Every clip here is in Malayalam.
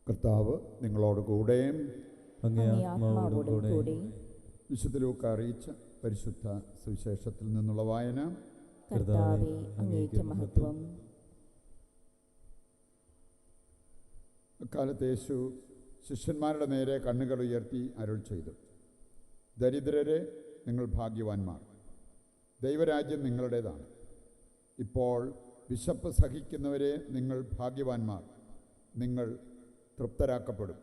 കർത്താവ് നിങ്ങളോട് കൂടെയും അങ്ങേ ആത്മാവോടും കൂടെ. വിശുദ്ധ ലൂക്കാ അറിയിച്ച പരിശുദ്ധ സുവിശേഷത്തിൽ നിന്നുള്ള വായന. കർത്താവേ, അങ്ങേക്ക് മഹത്വം. അക്കാലത്ത് യേശു ശിഷ്യന്മാരുടെ നേരെ കണ്ണുകൾ ഉയർത്തി അരുൾ ചെയ്തു, ദരിദ്രരെ, നിങ്ങൾ ഭാഗ്യവാന്മാർ, ദൈവരാജ്യം നിങ്ങളുടേതാണ്. ഇപ്പോൾ വിശപ്പ് സഹിക്കുന്നവരെ, നിങ്ങൾ ഭാഗ്യവാന്മാർ, നിങ്ങൾ തൃപ്തരാക്കപ്പെടും.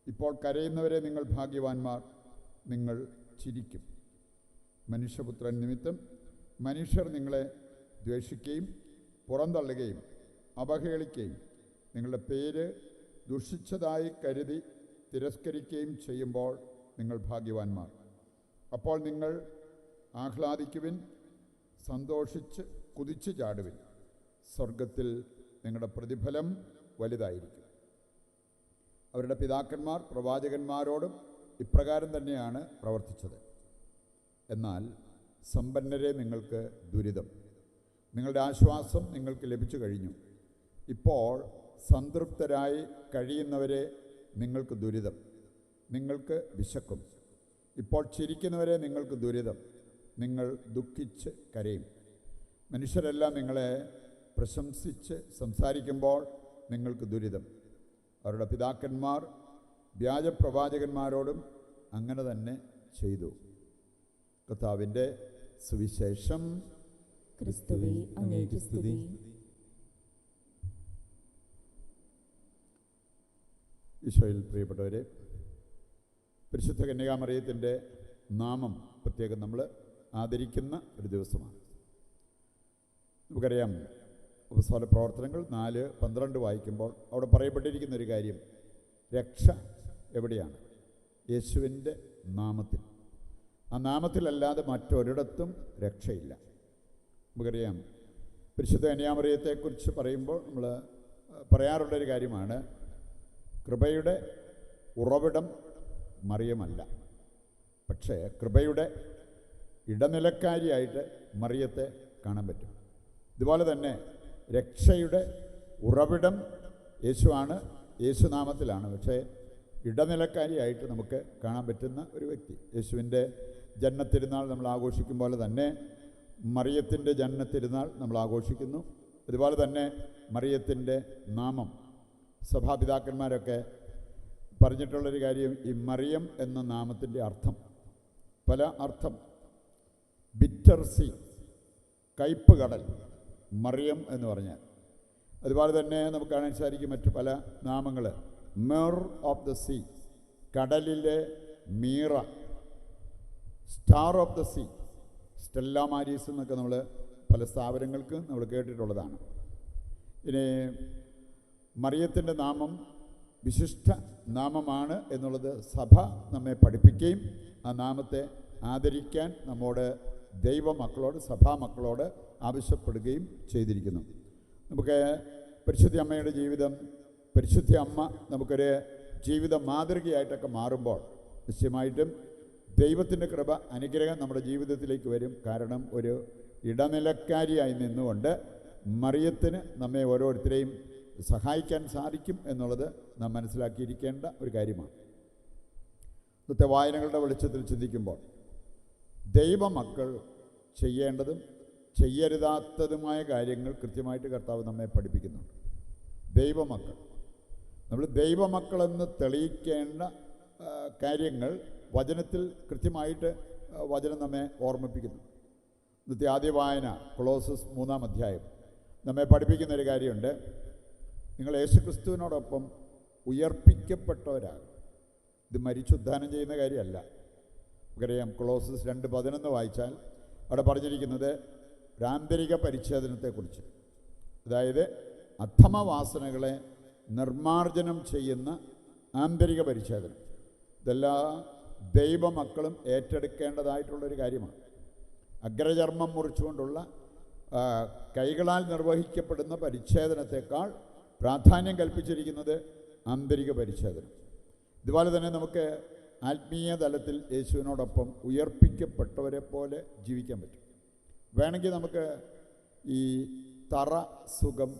ഇപ്പോൾ കരയുന്നവരെ, നിങ്ങൾ ഭാഗ്യവാന്മാർ, നിങ്ങൾ ചിരിക്കും. മനുഷ്യപുത്രൻ നിമിത്തം മനുഷ്യർ നിങ്ങളെ ദ്വേഷിക്കുകയും പുറന്തള്ളുകയും അവഹേളിക്കുകയും നിങ്ങളുടെ പേര് ദുഷിച്ചതായി കരുതി തിരസ്കരിക്കുകയും ചെയ്യുമ്പോൾ നിങ്ങൾ ഭാഗ്യവാന്മാർ. അപ്പോൾ നിങ്ങൾ ആഹ്ലാദിക്കുവിൻ, സന്തോഷിച്ച് കുതിച്ചു ചാടുവിൻ. സ്വർഗത്തിൽ നിങ്ങളുടെ പ്രതിഫലം വലുതായിരിക്കും. അവരുടെ പിതാക്കന്മാർ പ്രവാചകന്മാരോടും ഇപ്രകാരം തന്നെയാണ് പ്രവർത്തിച്ചത്. എന്നാൽ സമ്പന്നരെ, നിങ്ങൾക്ക് ദുരിതം. നിങ്ങളുടെ ആശ്വാസം നിങ്ങൾക്ക് ലഭിച്ചു കഴിഞ്ഞു. ഇപ്പോൾ സംതൃപ്തരായി കഴിയുന്നവരെ, നിങ്ങൾക്ക് ദുരിതം. നിങ്ങൾക്ക് വിശക്കും. ഇപ്പോൾ ചിരിക്കുന്നവരെ, നിങ്ങൾക്ക് ദുരിതം. നിങ്ങൾ ദുഃഖിച്ച് കരയും. മനുഷ്യരെല്ലാം നിങ്ങളെ പ്രശംസിച്ച് സംസാരിക്കുമ്പോൾ നിങ്ങൾക്ക് ദുരിതം. അവരുടെ പിതാക്കന്മാർ വ്യാജപ്രവാചകന്മാരോടും അങ്ങനെ തന്നെ ചെയ്തു. കർത്താവിൻ്റെ സുവിശേഷം. ക്രിസ്തുവേ, അങ്ങേക്ക് സ്തുതി. ഈശോയിൽ പ്രിയപ്പെട്ടവരെ, പരിശുദ്ധ കന്യകാമറിയത്തിൻ്റെ നാമം പ്രത്യേകം നമ്മൾ ആദരിക്കുന്ന ഒരു ദിവസമാണ്. നമുക്കറിയാം, അപ്പോസ്തല പ്രവർത്തനങ്ങൾ 4:12 വായിക്കുമ്പോൾ അവിടെ പറയപ്പെട്ടിരിക്കുന്ന ഒരു കാര്യം, രക്ഷ എവിടെയാണ്? യേശുവിൻ്റെ നാമത്തിൽ. ആ നാമത്തിലല്ലാതെ മറ്റൊരിടത്തും രക്ഷയില്ല. നമുക്കറിയാം, പരിശുദ്ധ കന്യകാമറിയത്തെക്കുറിച്ച് പറയുമ്പോൾ നമ്മൾ പറയാറുള്ളൊരു കാര്യമാണ്, കൃപയുടെ ഉറവിടം മറിയമല്ല, പക്ഷേ കൃപയുടെ ഇടനിലക്കാരിയായിട്ട് മറിയത്തെ കാണാൻ പറ്റും. ഇതുപോലെ തന്നെ രക്ഷയുടെ ഉറവിടം യേശുവാണ്, യേശുനാമത്തിലാണ്, പക്ഷേ ഇടനിലക്കാരിയായിട്ട് നമുക്ക് കാണാൻ പറ്റുന്ന ഒരു വ്യക്തി. യേശുവിൻ്റെ ജന്മത്തിരുന്നാൾ നമ്മൾ ആഘോഷിക്കും പോലെ തന്നെ മറിയത്തിൻ്റെ ജന്മത്തിരുന്നാൾ നമ്മൾ ആഘോഷിക്കുന്നു. അതുപോലെ തന്നെ മറിയത്തിൻ്റെ നാമം സഭാപിതാക്കന്മാരൊക്കെ പറഞ്ഞിട്ടുള്ളൊരു കാര്യം, ഈ മറിയം എന്ന നാമത്തിൻ്റെ അർത്ഥം പല അർത്ഥം. ബിറ്റർ സീ, കയ്പ് കടൽ, മറിയം എന്ന് പറഞ്ഞാൽ. അതുപോലെ തന്നെ നമുക്ക് കാണാൻ സാധിക്കും മറ്റു പല നാമങ്ങൾ. മെർ ഓഫ് ദ സീ, കടലിലെ Meera. Star of the sea, Stella Maris എന്നൊക്കെ നമ്മൾ പല സ്ഥാപനങ്ങൾക്ക് നമ്മൾ കേട്ടിട്ടുള്ളതാണ്. ഇനി മറിയത്തിൻ്റെ നാമം വിശിഷ്ട നാമമാണ് എന്നുള്ളത് സഭ നമ്മെ പഠിപ്പിക്കുകയും ആ നാമത്തെ ആദരിക്കാൻ നമ്മോട് ദൈവമക്കളോട്, സഭാമക്കളോട് ആവശ്യപ്പെടുകയും ചെയ്തിരിക്കുന്നു. നമുക്ക് പരിശുദ്ധ അമ്മയുടെ ജീവിതം, പരിശുദ്ധ അമ്മ നമുക്കൊരു ജീവിത മാതൃകയായിട്ടൊക്കെ മാറുമ്പോൾ നിശ്ചയമായിട്ടും ദൈവത്തിൻ്റെ കൃപ, അനുഗ്രഹം നമ്മുടെ ജീവിതത്തിലേക്ക് വരും. കാരണം ഒരു ഇടനിലക്കാരിയായി നിന്നുകൊണ്ട് മറിയത്തിന് നമ്മെ ഓരോരുത്തരെയും സഹായിക്കാൻ സാധിക്കും എന്നുള്ളത് നാം മനസ്സിലാക്കിയിരിക്കേണ്ട ഒരു കാര്യമാണ്. ഇന്നത്തെ വായനകളുടെ വെളിച്ചത്തിൽ ചിന്തിക്കുമ്പോൾ ദൈവമക്കൾ ചെയ്യേണ്ടതും ചെയ്യരുതാത്തതുമായ കാര്യങ്ങൾ കൃത്യമായിട്ട് കർത്താവ് നമ്മെ പഠിപ്പിക്കുന്നുണ്ട്. ദൈവമക്കൾ, നമ്മൾ ദൈവമക്കളെന്ന് തെളിയിക്കേണ്ട കാര്യങ്ങൾ വചനത്തിൽ കൃത്യമായിട്ട് വചനം നമ്മെ ഓർമ്മിപ്പിക്കുന്നു. ഇന്നത്തെ ആദ്യ വായന കൊളോസസ് 3-ാം അധ്യായം നമ്മെ പഠിപ്പിക്കുന്ന ഒരു കാര്യമുണ്ട്. നിങ്ങൾ യേശുക്രിസ്തുവിനോടൊപ്പം ഉയർപ്പിക്കപ്പെട്ടവരാകും. ഇത് മരിച്ചുദ്ധാനം ചെയ്യുന്ന കാര്യമല്ല. നമുക്കറിയാം, കൊളോസസ് 2:11 വായിച്ചാൽ അവിടെ പറഞ്ഞിരിക്കുന്നത് ഒരു ആന്തരിക പരിച്ഛേദനത്തെക്കുറിച്ച്, അതായത് അധമവാസനകളെ നിർമ്മാർജ്ജനം ചെയ്യുന്ന ആന്തരിക പരിച്ഛേദനം. ഇതെല്ലാ ദൈവമക്കളും ഏറ്റെടുക്കേണ്ടതായിട്ടുള്ളൊരു കാര്യമാണ്. അഗ്രചർമ്മം മുറിച്ചുകൊണ്ടുള്ള കൈകളാൽ നിർവഹിക്കപ്പെടുന്ന പരിച്ഛേദനത്തെക്കാൾ പ്രാധാന്യം കൽപ്പിച്ചിരിക്കുന്നത് ആന്തരിക പരിച്ഛേദനം. ഇതുപോലെ തന്നെ നമുക്ക് ആത്മീയ തലത്തിൽ യേശുവിനോടൊപ്പം ഉയർപ്പിക്കപ്പെട്ടവരെ പോലെ ജീവിക്കാൻ പറ്റും. വേണമെങ്കിൽ നമുക്ക് ഈ തറ സുഖം,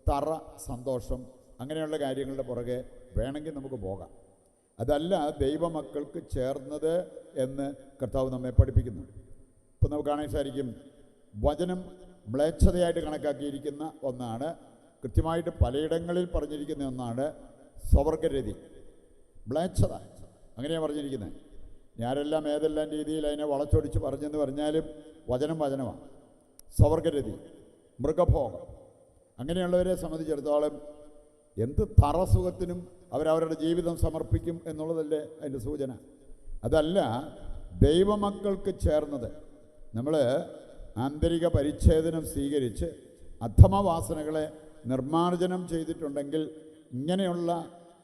തറ സന്തോഷം, അങ്ങനെയുള്ള കാര്യങ്ങളുടെ പുറകെ വേണമെങ്കിൽ നമുക്ക് പോകാം. അതല്ല ദൈവമക്കൾക്ക് ചേർന്നത് എന്ന് കർത്താവ് നമ്മെ പഠിപ്പിക്കുന്നു. ഇപ്പം നമുക്ക് കാണാൻ സാധിക്കും, വചനം മ്ലേച്ഛതയായിട്ട് കണക്കാക്കിയിരിക്കുന്ന ഒന്നാണ്, കൃത്യമായിട്ട് പലയിടങ്ങളിൽ പറഞ്ഞിരിക്കുന്ന ഒന്നാണ് സ്വവർഗരതി, മ്ലേച്ഛത. അങ്ങനെയാണ് പറഞ്ഞിരിക്കുന്നത്. ഞാനെല്ലാം ഏതെല്ലാം രീതിയിൽ അതിനെ വളച്ചൊടിച്ച് പറഞ്ഞെന്ന് പറഞ്ഞാലും വചനമാണ്. സ്വവർഗരതി, മൃഗഭോഗം, അങ്ങനെയുള്ളവരെ സംബന്ധിച്ചിടത്തോളം എന്ത് തറസുഖത്തിനും അവരവരുടെ ജീവിതം സമർപ്പിക്കും എന്നുള്ളതല്ലേ അതിൻ്റെ സൂചന. അതല്ല ദൈവമക്കൾക്ക് ചേർന്നത്. നമ്മൾ ആന്തരിക പരിച്ഛേദനം സ്വീകരിച്ച് അധമവാസനകളെ നിർമ്മാർജ്ജനം ചെയ്തിട്ടുണ്ടെങ്കിൽ ഇങ്ങനെയുള്ള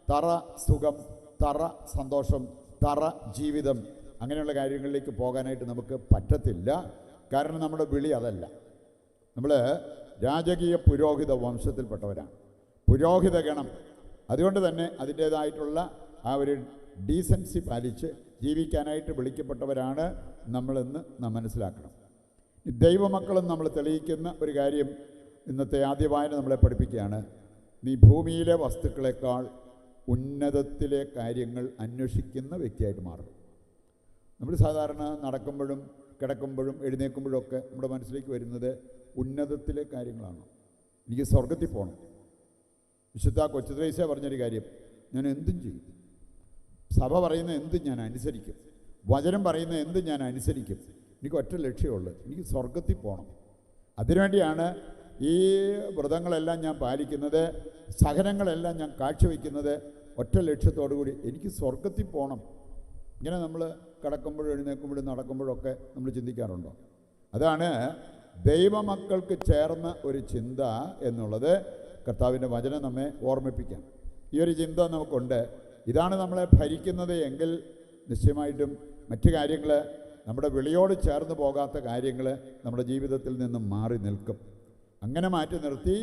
തറ സുഖം, തറ സന്തോഷം, തറ ജീവിതം, അങ്ങനെയുള്ള കാര്യങ്ങളിലേക്ക് പോകാനായിട്ട് നമുക്ക് പറ്റത്തില്ല. കാരണം നമ്മുടെ വിളി അതല്ല. നമ്മൾ രാജകീയ പുരോഹിത വംശത്തിൽപ്പെട്ടവരാണ്, പുരോഹിത ഗണം. അതുകൊണ്ട് തന്നെ അതിൻ്റേതായിട്ടുള്ള ആ ഒരു ഡീസൻസി പാലിച്ച് ജീവിക്കാനായിട്ട് വിളിക്കപ്പെട്ടവരാണ് നമ്മളെന്ന് നാം മനസ്സിലാക്കണം. ദൈവമക്കളും നമ്മൾ തെളിയിക്കുന്ന ഒരു കാര്യം ഇന്നത്തെ ആദ്യ വായന നമ്മളെ പഠിപ്പിക്കുകയാണ്. നീ ഭൂമിയിലെ വസ്തുക്കളെക്കാൾ ഉന്നതത്തിലെ കാര്യങ്ങൾ അന്വേഷിക്കുന്ന വ്യക്തിയായിട്ട് മാറും. നമ്മൾ സാധാരണ നടക്കുമ്പോഴും കിടക്കുമ്പോഴും എഴുന്നേൽക്കുമ്പോഴും ഒക്കെ നമ്മുടെ മനസ്സിലേക്ക് വരുന്നത് ഉന്നതത്തിലെ കാര്യങ്ങളാണ്. എനിക്ക് സ്വർഗത്തിൽ പോകണം. വിശുദ്ധ കൊച്ചുത്രേസ്യ പറഞ്ഞൊരു കാര്യം, ഞാൻ എന്തും ചെയ്യും, സഭ പറയുന്ന എന്തും ഞാൻ അനുസരിക്കും, വചനം പറയുന്ന എന്തും ഞാൻ അനുസരിക്കും, എനിക്ക് ഒറ്റ ലക്ഷ്യമുള്ളൂ, എനിക്ക് സ്വർഗത്തിൽ പോകണം. അതിനുവേണ്ടിയാണ് ഈ വ്രതങ്ങളെല്ലാം ഞാൻ പാലിക്കുന്നത്, സഹനങ്ങളെല്ലാം ഞാൻ കാഴ്ചവെക്കുന്നത്, ഒറ്റ ലക്ഷ്യത്തോടു കൂടി എനിക്ക് സ്വർഗത്തിൽ പോകണം. ഇങ്ങനെ നമ്മൾ കിടക്കുമ്പോഴും എഴുന്നേൽക്കുമ്പോഴും നടക്കുമ്പോഴൊക്കെ നമ്മൾ ചിന്തിക്കാറുണ്ടോ? അതാണ് ദൈവമക്കൾക്ക് ചേർന്ന ഒരു ചിന്ത എന്നുള്ളത് കർത്താവിൻ്റെ വചനം നമ്മെ ഓർമ്മിപ്പിക്കാം. ഈ ഒരു ചിന്ത നമുക്കുണ്ട്. ഇതാണ് നമ്മളെ ഭരിക്കുന്നത് എങ്കിൽ നിശ്ചയമായിട്ടും മറ്റു കാര്യങ്ങൾ, നമ്മുടെ വിളിയോട് ചേർന്ന് പോകാത്ത കാര്യങ്ങൾ നമ്മുടെ ജീവിതത്തിൽ നിന്നും മാറി നിൽക്കും. അങ്ങനെ മാറ്റി നിർത്തി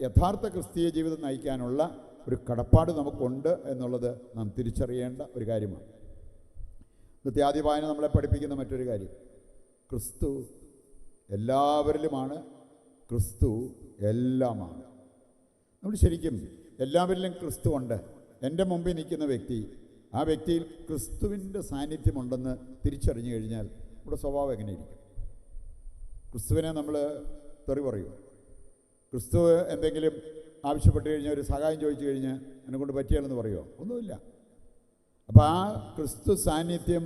യഥാർത്ഥ ക്രിസ്തീയ ജീവിതം നയിക്കാനുള്ള ഒരു കടപ്പാട് നമുക്കുണ്ട് എന്നുള്ളത് നാം തിരിച്ചറിയേണ്ട ഒരു കാര്യമാണ്. ഇന്നത്തെ ആദ്യ വായന നമ്മളെ പഠിപ്പിക്കുന്ന മറ്റൊരു കാര്യം, ക്രിസ്തു എല്ലാവരിലുമാണ്, ക്രിസ്തു എല്ലാമാണ്. നമ്മൾ ശരിക്കും എല്ലാവരിലും ക്രിസ്തു ഉണ്ട്. എൻ്റെ മുമ്പിൽ നിൽക്കുന്ന വ്യക്തി, ആ വ്യക്തിയിൽ ക്രിസ്തുവിൻ്റെ സാന്നിധ്യമുണ്ടെന്ന് തിരിച്ചറിഞ്ഞു കഴിഞ്ഞാൽ നമ്മുടെ സ്വഭാവം എങ്ങനെയിരിക്കും? ക്രിസ്തുവിനെ നമ്മൾ തെറി പറയും. ക്രിസ്തു എന്തെങ്കിലും ആവശ്യപ്പെട്ട് കഴിഞ്ഞാൽ, ഒരു സഹായം ചോദിച്ചു കഴിഞ്ഞാൽ എന്നെക്കൊണ്ട് പറ്റിയാലെന്ന് പറയുമോ? ഒന്നുമില്ല. അപ്പോൾ ആ ക്രിസ്തു സാന്നിധ്യം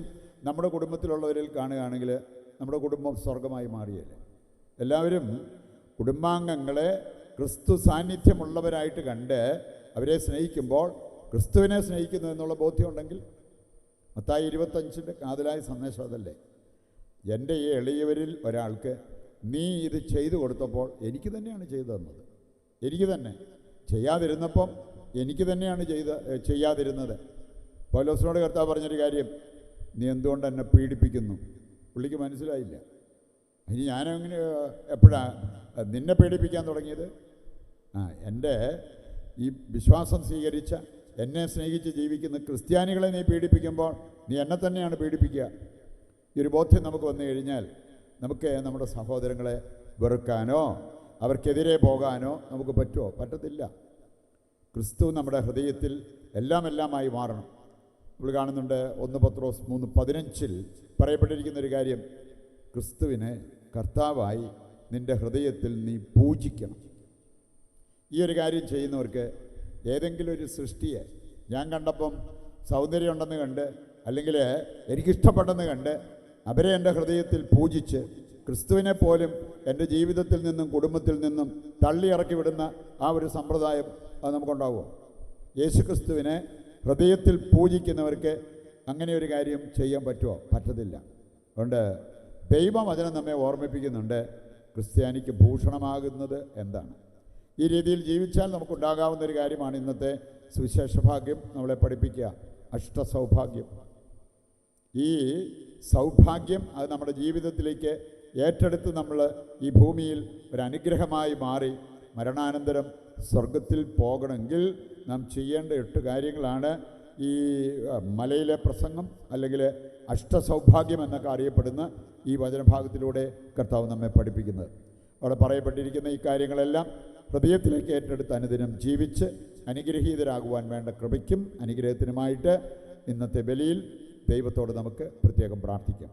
നമ്മുടെ കുടുംബത്തിലുള്ളവരിൽ കാണുകയാണെങ്കിൽ നമ്മുടെ കുടുംബം സ്വർഗമായി മാറിയല്ലേ. എല്ലാവരും കുടുംബാംഗങ്ങളെ ക്രിസ്തു സാന്നിധ്യമുള്ളവരായിട്ട് കണ്ട് അവരെ സ്നേഹിക്കുമ്പോൾ ക്രിസ്തുവിനെ സ്നേഹിക്കുന്നു എന്നുള്ള ബോധ്യമുണ്ടെങ്കിൽ, മത്തായി 25 കാതലായ സന്ദേശം അതല്ലേ. എൻ്റെ ഈ എളിയവരിൽ ഒരാൾക്ക് നീ ഇത് ചെയ്തു കൊടുത്തപ്പോൾ എനിക്ക് തന്നെയാണ് ചെയ്തു തന്നത്, എനിക്ക് തന്നെ ചെയ്യാതിരുന്നപ്പം എനിക്ക് തന്നെയാണ് ചെയ്യാതിരുന്നത്. പൗലോസിനോട് കർത്താവ് പറഞ്ഞൊരു കാര്യം, നീ എന്തുകൊണ്ട് എന്നെ പീഡിപ്പിക്കുന്നു? പുള്ളിക്ക് മനസ്സിലായില്ല. ഇനി ഞാനങ്ങനെ എപ്പോഴാണ് നിന്നെ പീഡിപ്പിക്കാൻ തുടങ്ങിയത്? എൻ്റെ ഈ വിശ്വാസം സ്വീകരിച്ച, എന്നെ സ്നേഹിച്ച് ജീവിക്കുന്ന ക്രിസ്ത്യാനികളെ നീ പീഡിപ്പിക്കുമ്പോൾ നീ എന്നെ തന്നെയാണ് പീഡിപ്പിക്കുക. ഈ ഒരു ബോധ്യം നമുക്ക് വന്നു കഴിഞ്ഞാൽ നമുക്ക് നമ്മുടെ സഹോദരങ്ങളെ വെറുക്കാനോ അവർക്കെതിരെ പോകാനോ നമുക്ക് പറ്റുമോ? പറ്റത്തില്ല. ക്രിസ്തു നമ്മുടെ ഹൃദയത്തിൽ എല്ലാമായി മാറണം. നമ്മൾ കാണുന്നുണ്ട് 1 പത്രോസ് 3:15 പറയപ്പെട്ടിരിക്കുന്നൊരു കാര്യം, ക്രിസ്തുവിനെ കർത്താവായി നിൻ്റെ ഹൃദയത്തിൽ നീ പൂജിക്കണം. ഈ ഒരു കാര്യം ചെയ്യുന്നവർക്ക് ഏതെങ്കിലും ഒരു സൃഷ്ടിയെ ഞാൻ കണ്ടപ്പം സൗന്ദര്യമുണ്ടെന്ന് കണ്ട്, അല്ലെങ്കിൽ എനിക്കിഷ്ടപ്പെട്ടെന്ന് കണ്ട് അവരെ എൻ്റെ ഹൃദയത്തിൽ പൂജിച്ച് ക്രിസ്തുവിനെ പോലും എൻ്റെ ജീവിതത്തിൽ നിന്നും കുടുംബത്തിൽ നിന്നും തള്ളിയിറക്കി വിടുന്ന ആ ഒരു സമ്പ്രദായം അത് നമുക്കുണ്ടാവുമോ? യേശു ക്രിസ്തുവിനെ ഹൃദയത്തിൽ പൂജിക്കുന്നവർക്ക് അങ്ങനെ ഒരു കാര്യം ചെയ്യാൻ പറ്റുമോ? പറ്റത്തില്ല. അതുകൊണ്ട് ദൈവവചനം നമ്മെ ഓർമ്മിപ്പിക്കുന്നുണ്ട്, ക്രിസ്ത്യാനിക്ക് ഭൂഷണമാകുന്നത് എന്താണ്. ഈ രീതിയിൽ ജീവിച്ചാൽ നമുക്കുണ്ടാകാവുന്ന ഒരു കാര്യമാണ് ഇന്നത്തെ സുവിശേഷ ഭാഗ്യം നമ്മളെ പഠിപ്പിക്കുക, അഷ്ടസൗഭാഗ്യം. ഈ സൗഭാഗ്യം അത് നമ്മുടെ ജീവിതത്തിലേക്ക് ഏറ്റെടുത്ത് നമ്മൾ ഈ ഭൂമിയിൽ ഒരു അനുഗ്രഹമായി മാറി മരണാനന്തരം സ്വർഗത്തിൽ പോകണമെങ്കിൽ നാം ചെയ്യേണ്ട 8 കാര്യങ്ങളാണ് ഈ മലയിലെ പ്രസംഗം, അല്ലെങ്കിൽ അഷ്ടസൗഭാഗ്യം എന്നൊക്കെ അറിയപ്പെടുന്ന ഈ വചനഭാഗത്തിലൂടെ കർത്താവ് നമ്മെ പഠിപ്പിക്കുന്നത്. അവിടെ പറയപ്പെട്ടിരിക്കുന്ന ഈ കാര്യങ്ങളെല്ലാം ഹൃദയത്തിലേക്ക് ഏറ്റെടുത്ത് അനുദിനം ജീവിച്ച് അനുഗ്രഹീതരാകുവാൻ വേണ്ട കൃപയ്ക്കും അനുഗ്രഹത്തിനുമായിട്ട് ഇന്നത്തെ ബലിയിൽ ദൈവത്തോട് നമുക്ക് പ്രത്യേകം പ്രാർത്ഥിക്കാം.